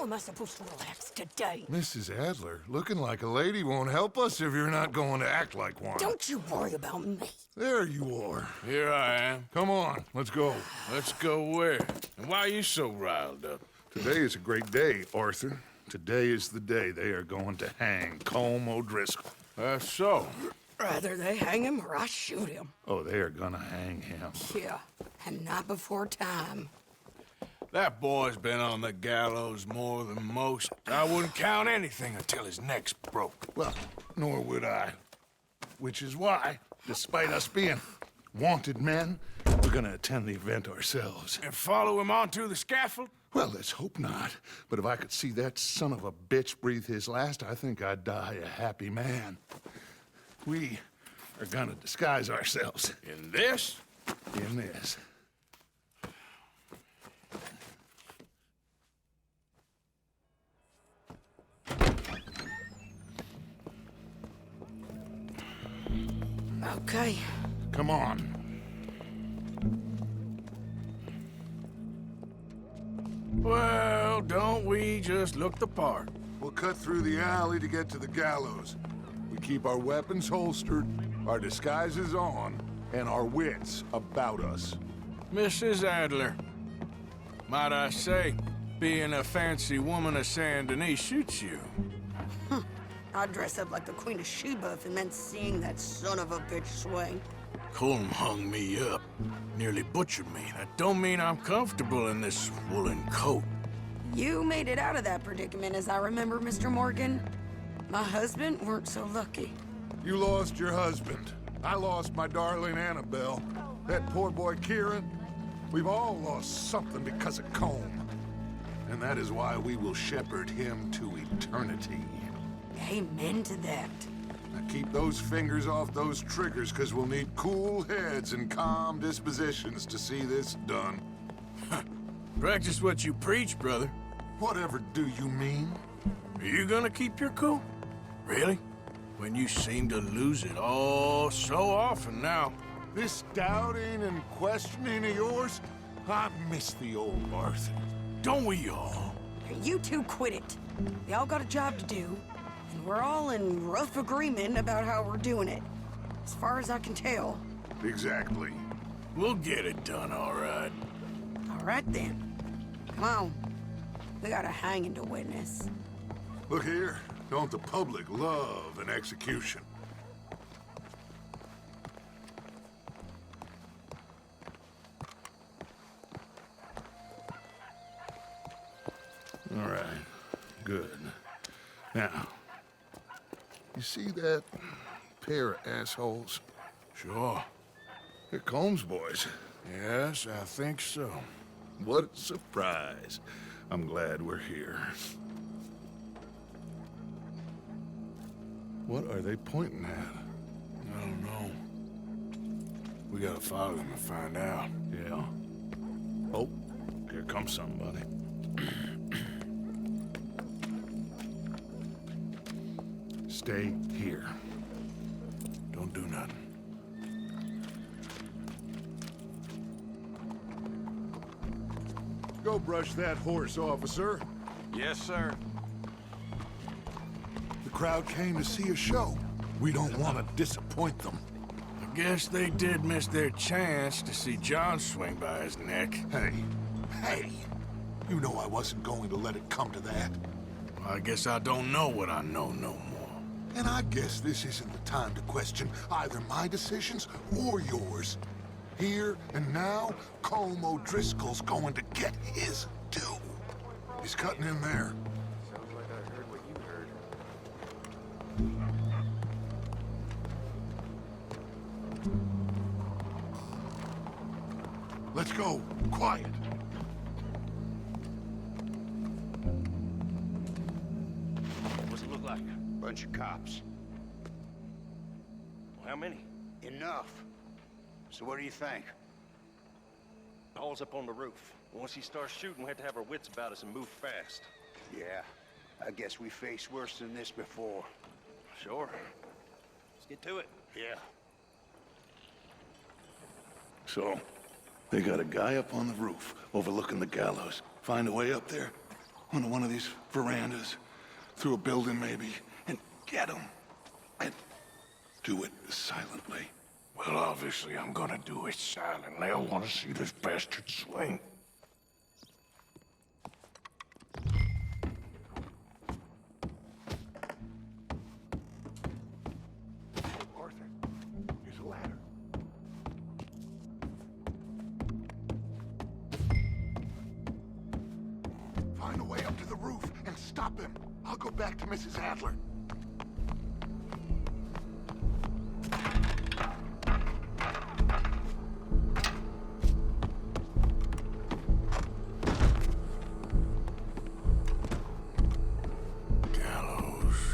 am I supposed to relax today? Mrs. Adler, looking like a lady won't help us if you're not going to act like one. Don't you worry about me. There you are. Here I am. Come on, let's go. Let's go where? And why are you so riled up? Today is a great day, Arthur. Today is the day they are going to hang Colm'a O'Driscoll. That's so. Rather they hang him or I shoot him. Oh, they are gonna hang him. Yeah, and not before time. That boy's been on the gallows more than most. I wouldn't count anything until his neck's broke. Well, nor would I. Which is why, despite us being wanted men, we're gonna attend the event ourselves. And follow him onto the scaffold? Well, let's hope not. But if I could see that son of a bitch breathe his last, I think I'd die a happy man. We are gonna disguise ourselves. In this? In this. Okay. Come on. Well, don't we just look the part? We'll cut through the alley to get to the gallows. We keep our weapons holstered, our disguises on, and our wits about us. Mrs. Adler, might I say, being a fancy woman of Saint Denis shoots you. I'd dress up like the Queen of Sheba if it meant seeing that son of a bitch swing. Colm hung me up, nearly butchered me. That don't mean I'm comfortable in this woolen coat. You made it out of that predicament, as I remember, Mr. Morgan. My husband weren't so lucky. You lost your husband. I lost my darling Annabelle. That poor boy Kieran. We've all lost something because of Colm. And that is why we will shepherd him to eternity. Amen to that. Now keep those fingers off those triggers, because we'll need cool heads and calm dispositions to see this done. Practice what you preach, brother. Whatever do you mean? Are you gonna keep your cool? Really? When you seem to lose it all so often now. This doubting and questioning of yours, I miss the old Arthur. Don't we all? You two quit it. Y'all got a job to do, and we're all in rough agreement about how we're doing it. As far as I can tell. Exactly. We'll get it done, all right. All right then. Come on. We got a hanging to witness. Look here, don't the public love an execution? All right, good. Now, you see that pair of assholes? Sure. They're Colm's boys. Yes, I think so. What a surprise. I'm glad we're here. What are they pointing at? I don't know. We gotta follow them and find out. Yeah. Oh, here comes somebody. Stay here. Don't do nothing. Go brush that horse, officer. Yes, sir. The crowd came to see a show. We don't want to disappoint them. I guess they did miss their chance to see John swing by his neck. Hey, you know I wasn't going to let it come to that. Well, I guess I don't know what I know no more. And I guess this isn't the time to question either my decisions or yours. Here and now, Colm'a O'Driscoll's going to get his due. He's cutting in there. Sounds like I heard what you heard. Let's go. Quiet. What's it look like? Bunch of cops. Well, how many? Enough. So what do you think? Paul's up on the roof. Once he starts shooting, we have to have our wits about us and move fast. Yeah, I guess we faced worse than this before. Sure. Let's get to it. Yeah. So, they got a guy up on the roof, overlooking the gallows. Find a way up there? onto one of these verandas, through a building maybe, and get them. And do it silently. Well, obviously I'm gonna do it silently. I want to see this bastard swing. Arthur, here's a ladder. Find a way up to the roof and stop him. I'll go back to Mrs. Adler.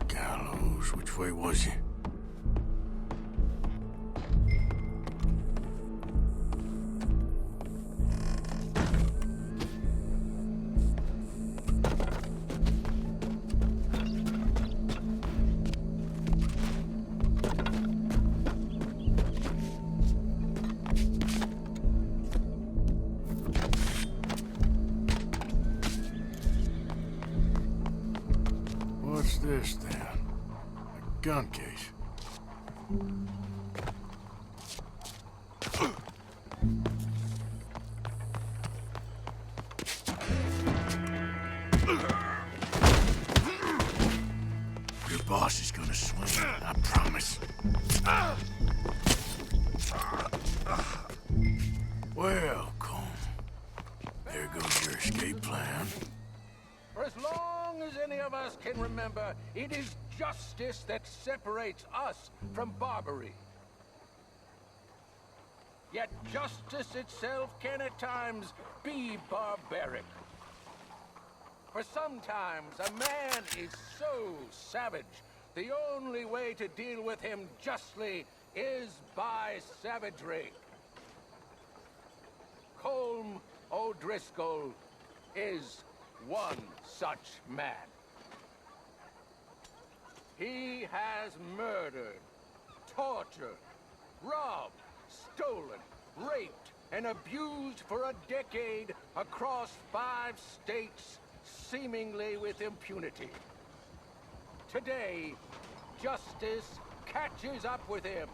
Gallows, which way was he? What's this then? A gun case. Your boss is gonna swing, I promise. Well, Colm, there goes your escape plan. For as long as any of us can remember, it is justice that separates us from barbary. Yet justice itself can at times be barbaric. For sometimes a man is so savage, the only way to deal with him justly is by savagery. Colm O'Driscoll is one such man. He has murdered, tortured, robbed, stolen, raped, and abused for a decade across 5 states, seemingly with impunity. Today, justice catches up with him.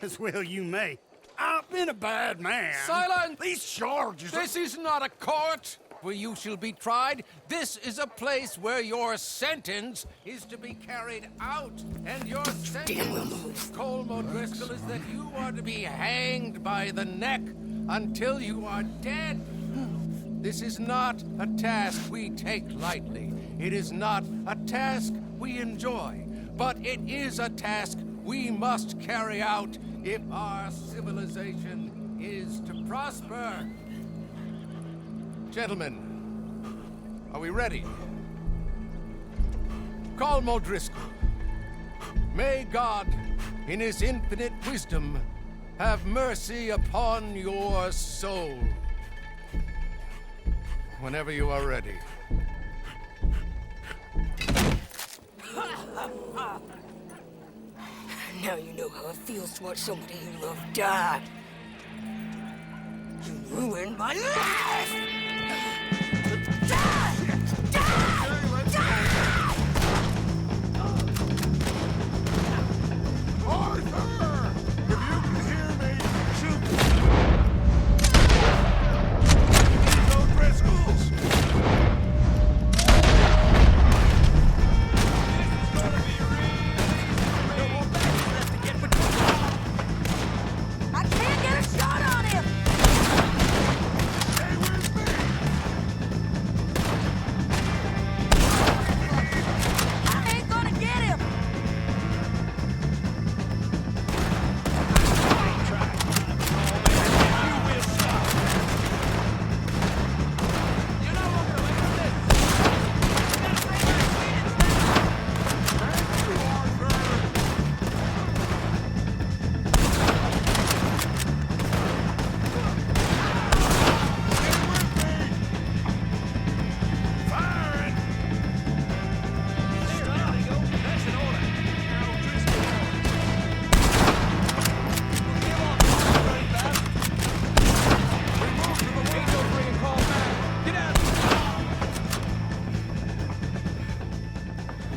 As well you may. I've been a bad man. Silence! These charges are... This is not a court where you shall be tried. This is a place where your sentence is to be carried out. And your sentence, Colm O'Driscoll, is that you are to be hanged by the neck until you are dead. This is not a task we take lightly. It is not a task we enjoy. But it is a task we must carry out if our civilization is to prosper. Gentlemen, are we ready? Colm O'Driscoll, may God, in his infinite wisdom, have mercy upon your soul. Whenever you are ready. Now you know how it feels to watch somebody you love die. You ruined my life! Die! Die! Die! Arthur! If you can hear me, shoot! These O'Driscolls! I can't get a shot on him! Stay with me!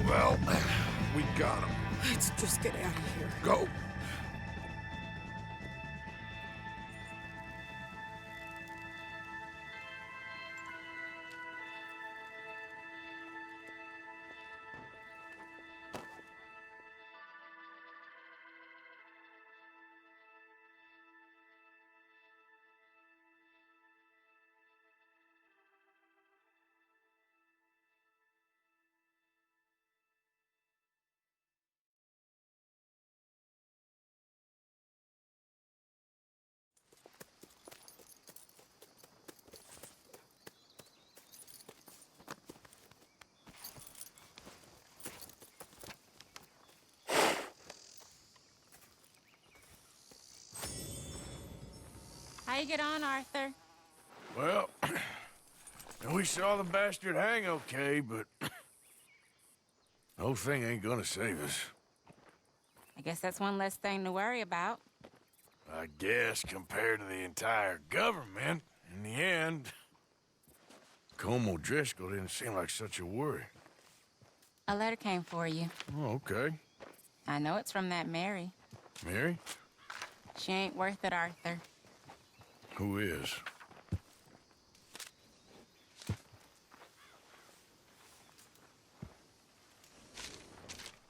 Well, we got him. Let's just get out of here. Go. How you get on, Arthur? Well, we saw the bastard hang okay, but the whole thing ain't gonna save us. I guess that's one less thing to worry about. I guess compared to the entire government, in the end, Colm'a Driscoll didn't seem like such a worry. A letter came for you. Oh, okay. I know it's from that Mary. Mary? She ain't worth it, Arthur. Who is?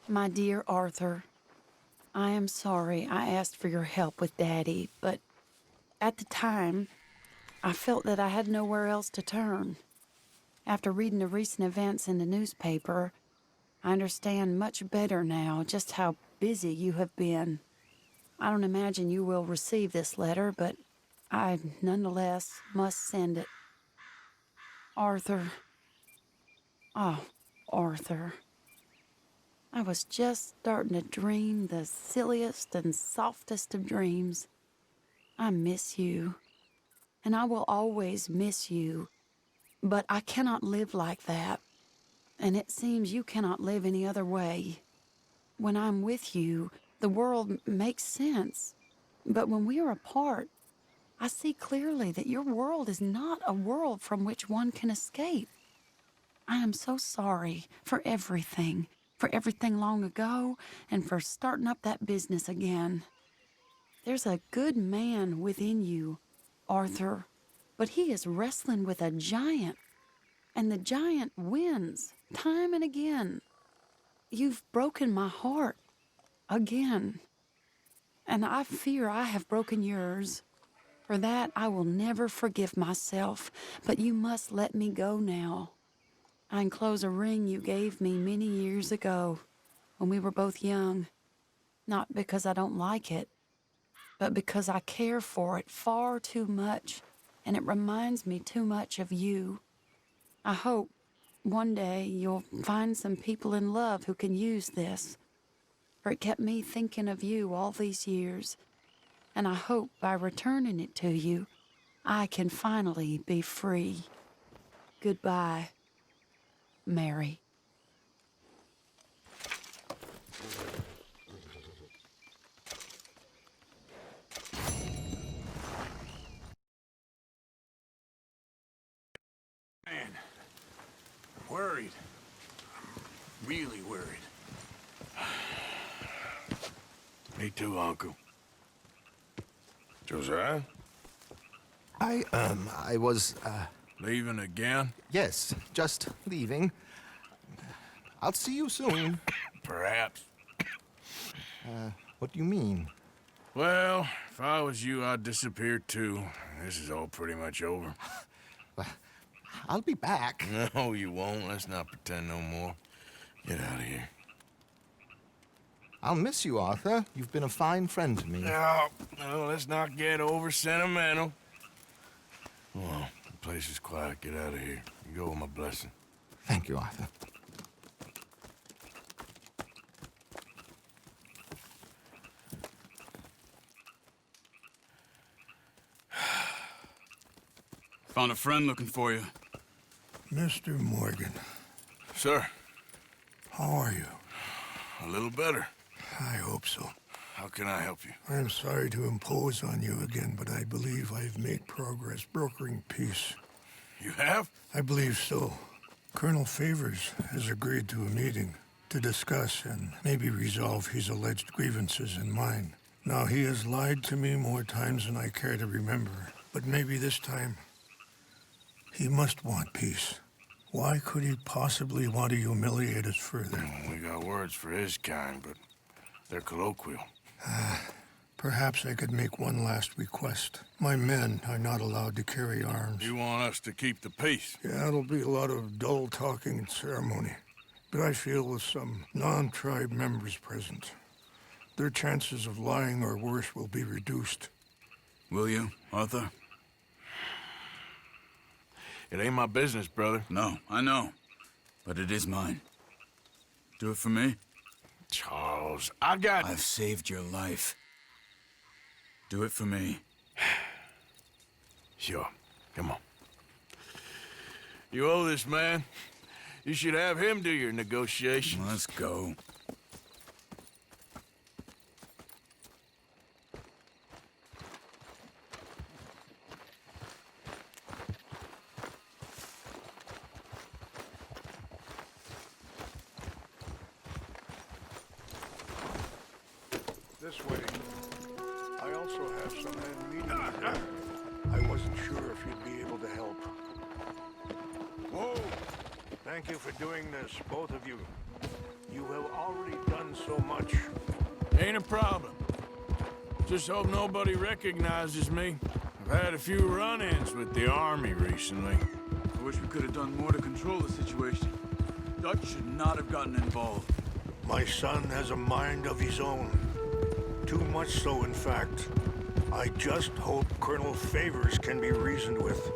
My dear Arthur, I am sorry I asked for your help with Daddy, but at the time, I felt that I had nowhere else to turn. After reading the recent events in the newspaper, I understand much better now just how busy you have been. I don't imagine you will receive this letter, but I nonetheless must send it. Arthur. Oh, Arthur. I was just starting to dream the silliest and softest of dreams. I miss you, and I will always miss you, but I cannot live like that, and it seems you cannot live any other way. When I'm with you, the world makes sense, but when we are apart, I see clearly that your world is not a world from which one can escape. I am so sorry for everything long ago, and for starting up that business again. There's a good man within you, Arthur, but he is wrestling with a giant, and the giant wins time and again. You've broken my heart again, and I fear I have broken yours. For that, I will never forgive myself, but you must let me go now. I enclose a ring you gave me many years ago, when we were both young. Not because I don't like it, but because I care for it far too much, and it reminds me too much of you. I hope one day you'll find some people in love who can use this, for it kept me thinking of you all these years, and I hope by returning it to you, I can finally be free. Goodbye, Mary. Man, I'm worried. I'm really worried. Me too, Uncle. Josiah? I was, Leaving again? yes, just leaving. I'll see you soon. Perhaps. What do you mean? Well, if I was you, I'd disappear too. This is all pretty much over. I'll be back. No, you won't. Let's not pretend no more. Get out of here. I'll miss you, Arthur. You've been a fine friend to me. No, let's not get over sentimental. Well, the place is quiet. Get out of here. You go with my blessing. Thank you, Arthur. Found a friend looking for you. Mr. Morgan, Sir, how are you? a little better. I hope so. How can I help you? I'm sorry to impose on you again, but I believe I've made progress brokering peace. You have? I believe so. Colonel Favors has agreed to a meeting. to discuss and maybe resolve his alleged grievances and mine. Now, he has lied to me more times than I care to remember, but maybe this time he must want peace. Why could he possibly want to humiliate us further? We got words for his kind, but they're colloquial. Perhaps I could make one last request. My men are not allowed to carry arms. You want us to keep the peace? Yeah, it'll be a lot of dull talking and ceremony. But I feel with some non-tribe members present, their chances of lying or worse will be reduced. Will you, Arthur? It ain't my business, brother. No, I know. But it is mine. Do it for me? Charles, I've saved your life. Do it for me. Sure. Come on. You owe this man. You should have him do your negotiations. Let's go. This way. I also have some men meeting today. I wasn't sure if you'd be able to help. Whoa! Thank you for doing this, both of you. You have already done so much. Ain't a problem. Just hope nobody recognizes me. I've had a few run-ins with the army recently. I wish we could have done more to control the situation. Dutch should not have gotten involved. My son has a mind of his own. Too much so, in fact. I just hope Colonel Favors can be reasoned with.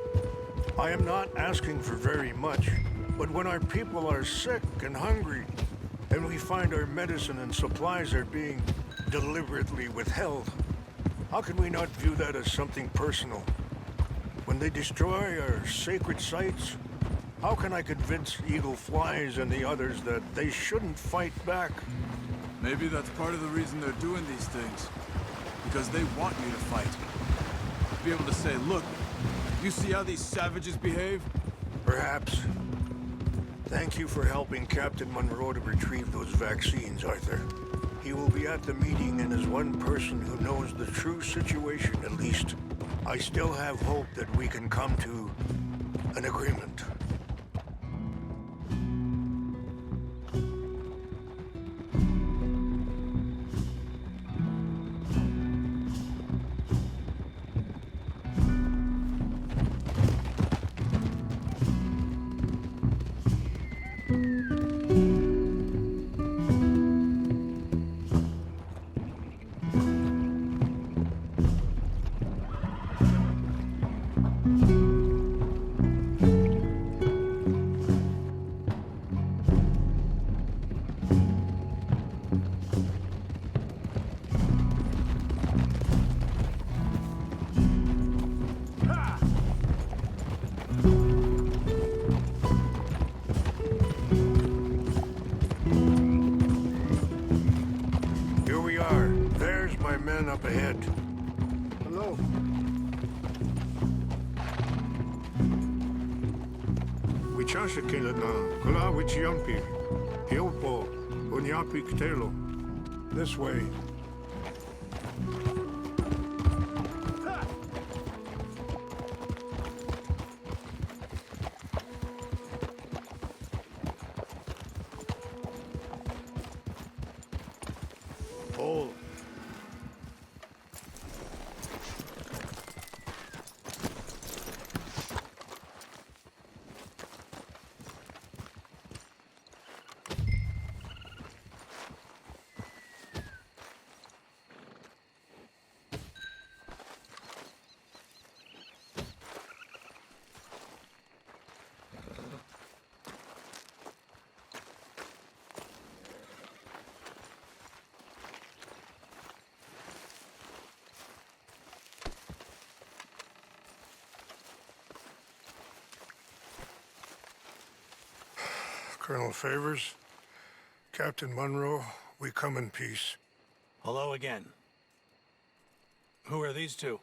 I am not asking for very much, but when our people are sick and hungry, and we find our medicine and supplies are being deliberately withheld, how can we not view that as something personal? When they destroy our sacred sites, how can I convince Eagle Flies and the others that they shouldn't fight back? Maybe that's part of the reason they're doing these things. Because they want you to fight. Be able to say, look, you see how these savages behave? Perhaps. Thank you for helping Captain Monroe to retrieve those vaccines, Arthur. He will be at the meeting and is one person who knows the true situation, at least. I still have hope that we can come to an agreement. Up ahead. Hello. Wichasha Kilana, Kula Wichiampi, Hilpo, Unyapi Ktelo. This way. Hold. Colonel Favors, Captain Monroe, we come in peace. Hello again. Who are these two?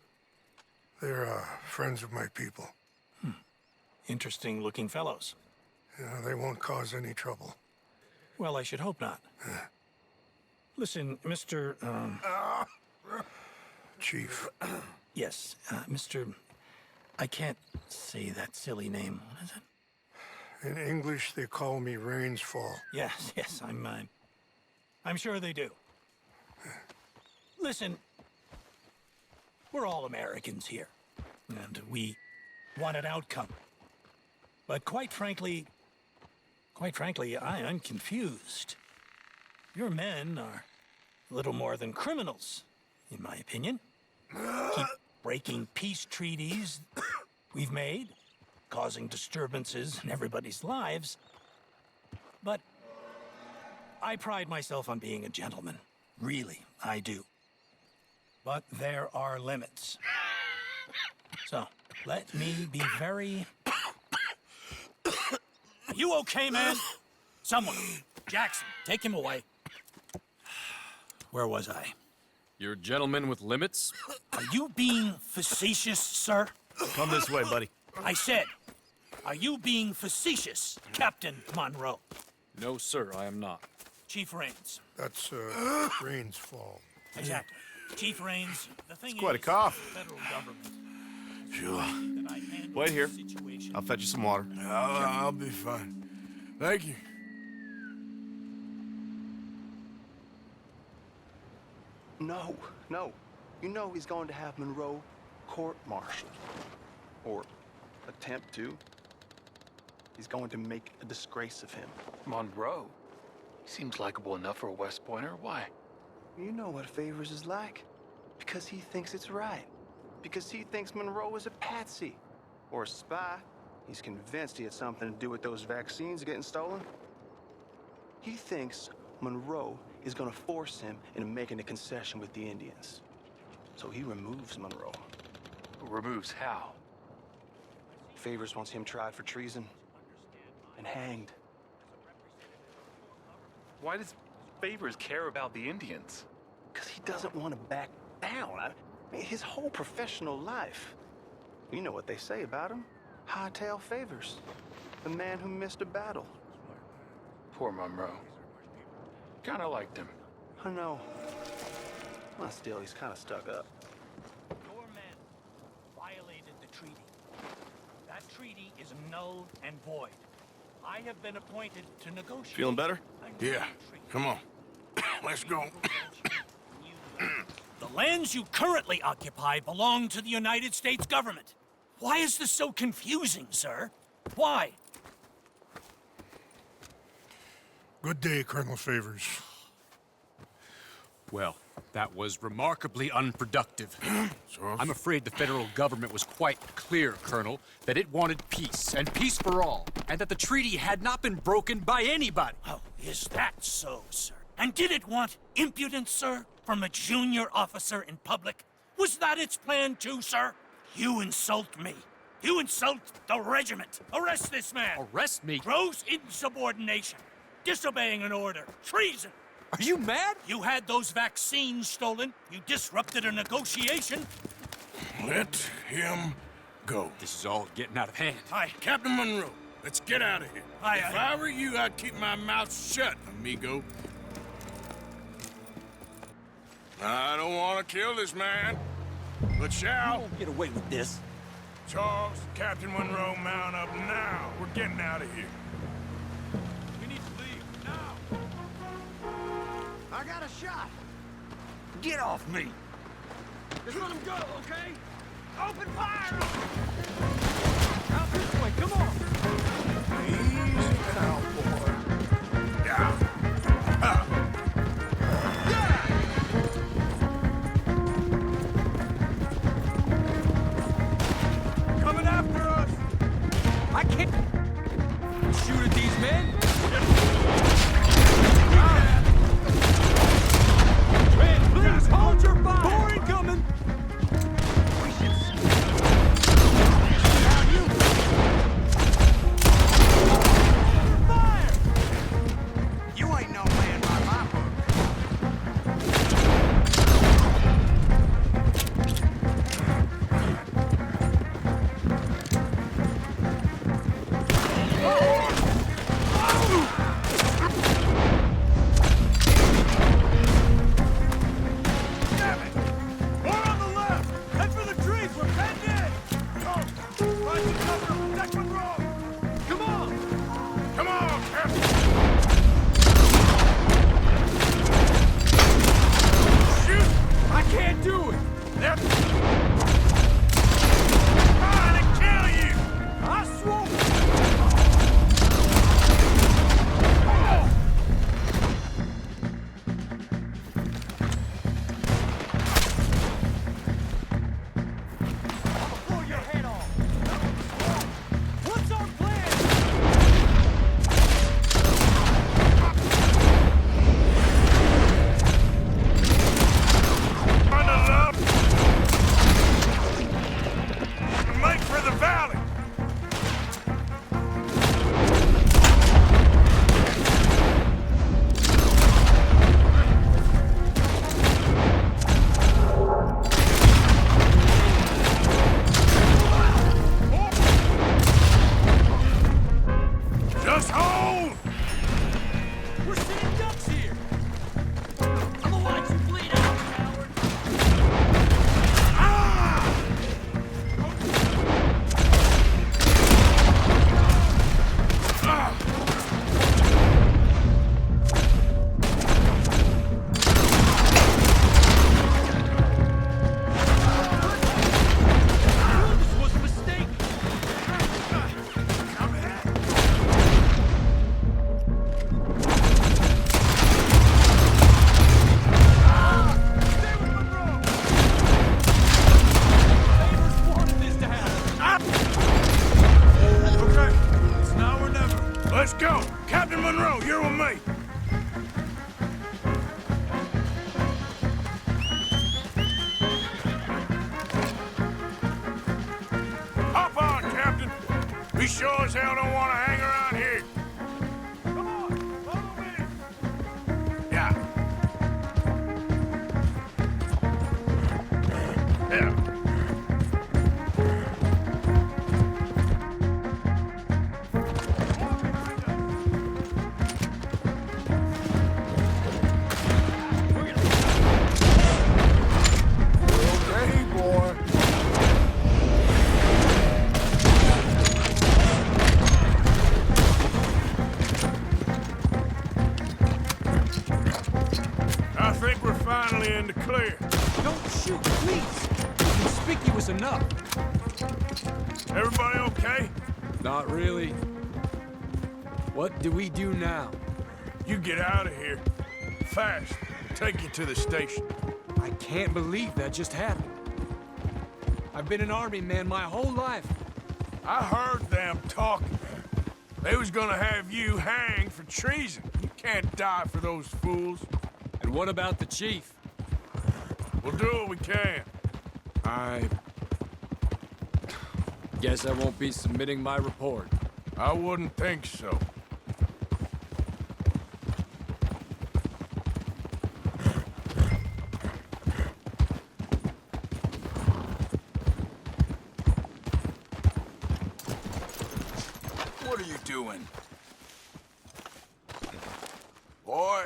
They're friends of my people. Interesting-looking fellows. Yeah, they won't cause any trouble. Well, I should hope not. Listen, Mr. Chief. Yes, Mr. I can't say that silly name. What is it? In English, they call me Rainsfall. Yes, I'm sure they do. Listen, we're all Americans here, and we want an outcome. But quite frankly, I'm confused. Your men are little more than criminals, in my opinion. Keep breaking peace treaties we've made, causing disturbances in everybody's lives. But I pride myself on being a gentleman. Really, I do. But there are limits. So, let me be very... Are you okay, man? Someone. Jackson, take him away. Where was I? You're a gentleman with limits? Are you being facetious, sir? Come this way, buddy. I said, are you being facetious, Captain Monroe? No, sir, I am not. Chief Raines. That's, Rains' fault. Exactly. Chief Raines, the thing It's quite a is, cough. the federal government. Sure. That I handle Wait here. the situation. I'll fetch you some water. I'll be fine. Thank you. No. You know he's going to have Monroe court-martialed. Or attempt to. He's going to make a disgrace of him. Monroe? He seems likable enough for a West Pointer. Why? You know what Favors is like. Because he thinks it's right. Because he thinks Monroe is a patsy. Or a spy. He's convinced he had something to do with those vaccines getting stolen. He thinks Monroe is gonna force him into making a concession with the Indians. So he removes Monroe. Removes how? Favors wants him tried for treason and hanged. Why does Favors care about the Indians? Because he doesn't want to back down. I mean, his whole professional life. You know what they say about him. Hightail Favors. The man who missed a battle. Poor Monroe. Kinda liked him. I know. Well, still, he's kind of stuck up. Your men violated the treaty. That treaty is null and void. I have been appointed to negotiate. Feeling better? Yeah, come on. Let's go. The lands you currently occupy belong to the United States government. Why is this so confusing, sir? Why? Good day, Colonel Favors. Well, that was remarkably unproductive. I'm afraid the federal government was quite clear, Colonel, that it wanted peace, and peace for all, and that the treaty had not been broken by anybody. Oh, is that so, sir? And did it want impudence, sir, from a junior officer in public? Was that its plan too, sir? You insult me. You insult the regiment. Arrest this man. Arrest me? Gross insubordination. Disobeying an order. Treason. Are you mad? You had those vaccines stolen. You disrupted a negotiation. Let him go. This is all getting out of hand. Aye. Captain Monroe, let's get out of here. Aye, If aye. I were you, I'd keep my mouth shut, amigo. I don't want to kill this man, but shall. Get away with this. Charles, Captain Monroe, mount up now. We're getting out of here. We need to leave now. I got a shot. Get off me. Just let him go, okay? Open fire! Out this way. Come on. Easy now, boy. Yeah. Coming after us. I can't Shoot at these men? Please hold your fire! More incoming! We should see. Fire! think we're finally in the clear. Don't shoot, please! Conspicuous enough. Everybody okay? Not really. What do we do now? You get out of here. Fast. We'll take you to the station. I can't believe that just happened. I've been an army man my whole life. I heard them talking. They was gonna have you hanged for treason. You can't die for those fools. And what about the chief? We'll do what we can. I guess I won't be submitting my report. I wouldn't think so. What are you doing? Boy.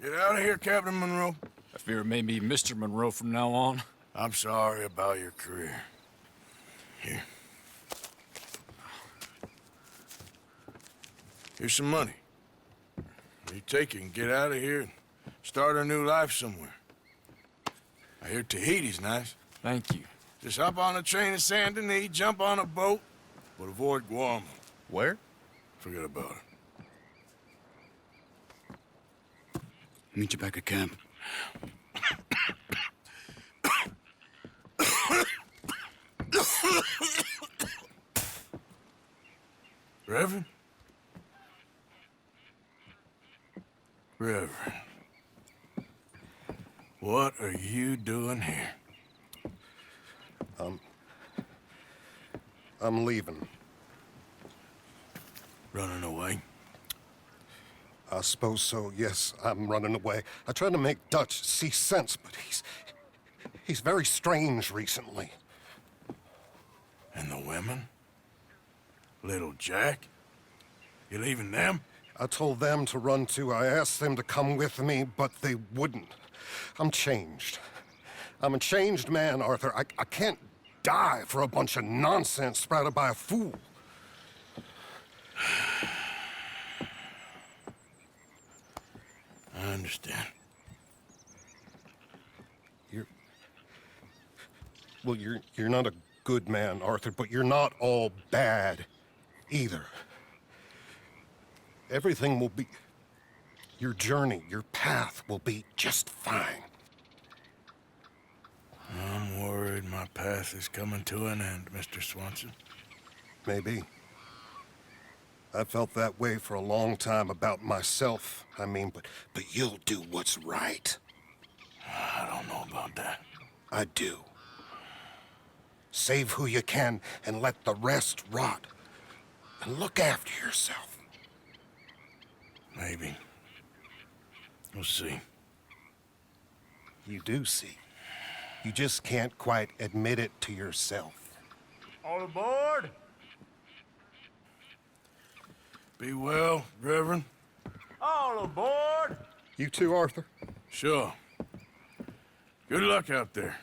Get out of here, Captain Monroe. I fear it may be Mr. Monroe from now on. I'm sorry about your career. Here. Here's some money. You take it and get out of here and start a new life somewhere. I hear Tahiti's nice. Thank you. Just hop on a train to Saint Denis, jump on a boat, but avoid Guam. Where? Forget about it. Meet you back at camp. Reverend? Reverend. What are you doing here? I'm leaving. Running away? I suppose so, yes. I'm running away. I tried to make Dutch see sense, but he's very strange recently. And the women? Little Jack? You leaving them? I told them to run too. I asked them to come with me, but they wouldn't. I'm changed. I'm a changed man, Arthur. I can't die for a bunch of nonsense sprouted by a fool. I understand. You're not a good man, Arthur, but you're not all bad either. Everything will be... Your journey, your path will be just fine. I'm worried my path is coming to an end, Mr. Swanson. Maybe. I felt that way for a long time about myself, I mean, but you'll do what's right. I don't know about that. I do. Save who you can and let the rest rot. And look after yourself. Maybe. We'll see. You do see. You just can't quite admit it to yourself. All aboard! Be well, Reverend. All aboard! You too, Arthur? Sure. Good luck out there.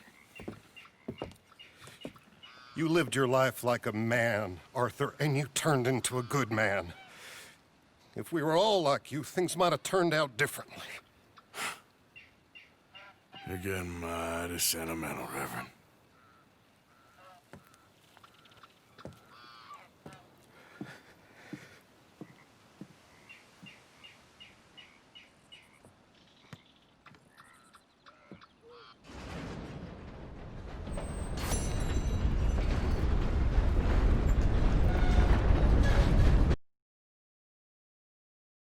You lived your life like a man, Arthur, and you turned into a good man. If we were all like you, things might have turned out differently. You're getting mighty sentimental, Reverend.